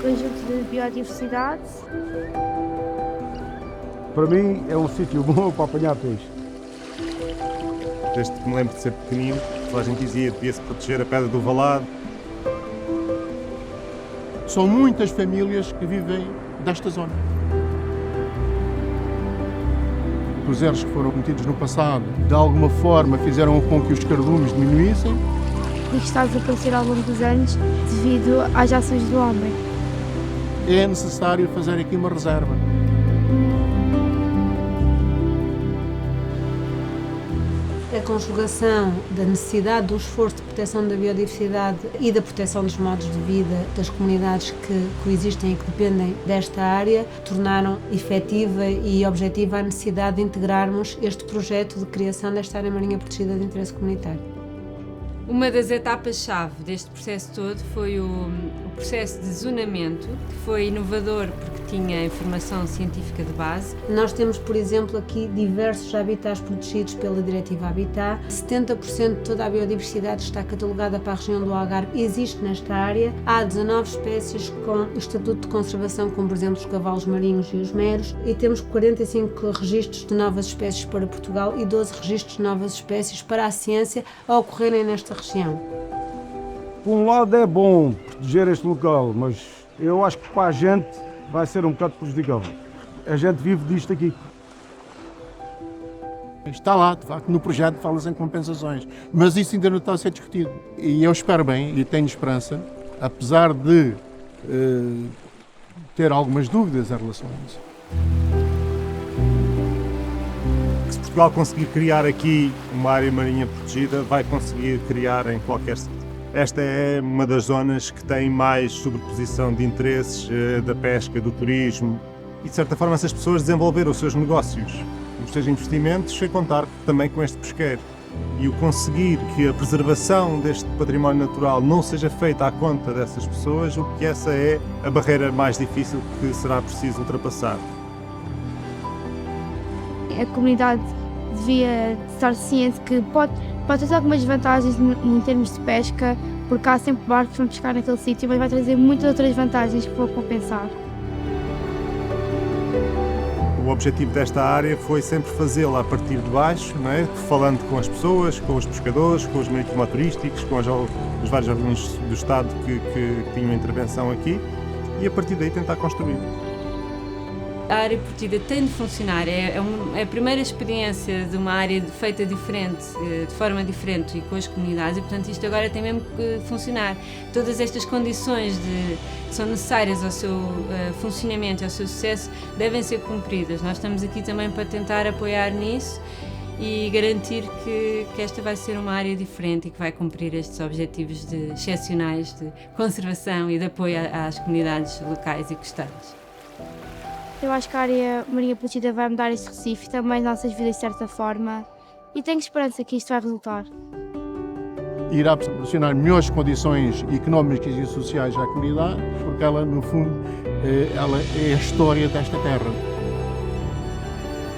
conjunto de biodiversidade. Para mim é um sítio bom para apanhar peixe. Desde que me lembro de ser pequenino, toda a gente dizia que devia-se proteger a Pedra do Valado. São muitas famílias que vivem desta zona. Os erros que foram cometidos no passado, de alguma forma, fizeram com que os cardumes diminuíssem. E que está a desaparecer ao longo dos anos devido às ações do homem. É necessário fazer aqui uma reserva. A conjugação da necessidade do esforço de proteção da biodiversidade e da proteção dos modos de vida das comunidades que coexistem e que dependem desta área tornaram efetiva e objetiva a necessidade de integrarmos este projeto de criação desta área marinha protegida de interesse comunitário. Uma das etapas-chave deste processo todo foi o processo de zonamento, que foi inovador porque tinha informação científica de base. Nós temos, por exemplo, aqui diversos habitats protegidos pela Diretiva Habitat. 70% de toda a biodiversidade está catalogada para a região do Algarve, existe nesta área. Há 19 espécies com estatuto de conservação, como por exemplo os cavalos marinhos e os meros, e temos 45 registros de novas espécies para Portugal e 12 registros de novas espécies para a ciência a ocorrerem nesta região. Por um lado é bom proteger este local, mas eu acho que para a gente vai ser um bocado prejudicável. A gente vive disto aqui. Está lá, de facto, no projeto fala-se em compensações, mas isso ainda não está a ser discutido. E eu espero bem e tenho esperança, apesar de ter algumas dúvidas em relação a isso. Se Portugal conseguir criar aqui uma área marinha protegida, vai conseguir criar em qualquer sítio. Esta é uma das zonas que tem mais sobreposição de interesses da pesca, do turismo e, de certa forma, essas pessoas desenvolveram os seus negócios, os seus investimentos, sem contar também com este pesqueiro. E o conseguir que a preservação deste património natural não seja feita à conta dessas pessoas, o que essa é a barreira mais difícil que será preciso ultrapassar. A comunidade devia estar ciente que pode ter algumas vantagens em termos de pesca, porque há sempre barcos que vão pescar naquele sítio, mas vai trazer muitas outras vantagens que vão compensar. O objetivo desta área foi sempre fazê-la a partir de baixo, não é? Falando com as pessoas, com os pescadores, com os marítimo-turísticos, com os vários órgãos do Estado que tinham intervenção aqui, e a partir daí tentar construir. A área protegida tem de funcionar, é a primeira experiência de uma área feita diferente, de forma diferente e com as comunidades, e portanto isto agora tem mesmo que funcionar. Todas estas condições que são necessárias ao seu funcionamento e ao seu sucesso devem ser cumpridas. Nós estamos aqui também para tentar apoiar nisso e garantir que esta vai ser uma área diferente e que vai cumprir estes objetivos excepcionais de conservação e de apoio às comunidades locais e costelas. Eu acho que a área marinha protegida vai mudar este Recife e também as nossas vidas de certa forma, e tenho esperança que isto vai resultar. Irá proporcionar melhores condições económicas e sociais à comunidade, porque ela, no fundo, ela é a história desta terra.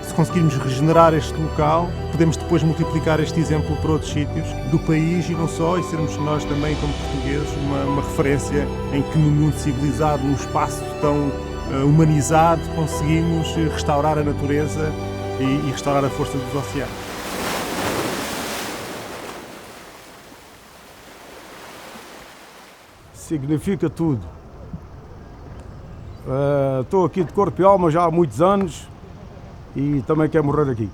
Se conseguirmos regenerar este local, podemos depois multiplicar este exemplo para outros sítios do país e não só, e sermos nós também, como portugueses, uma referência em que no mundo civilizado, num espaço tão humanizado, conseguimos restaurar a natureza e restaurar a força dos oceanos. Significa tudo. Estou aqui de corpo e alma já há muitos anos e também quero morrer aqui.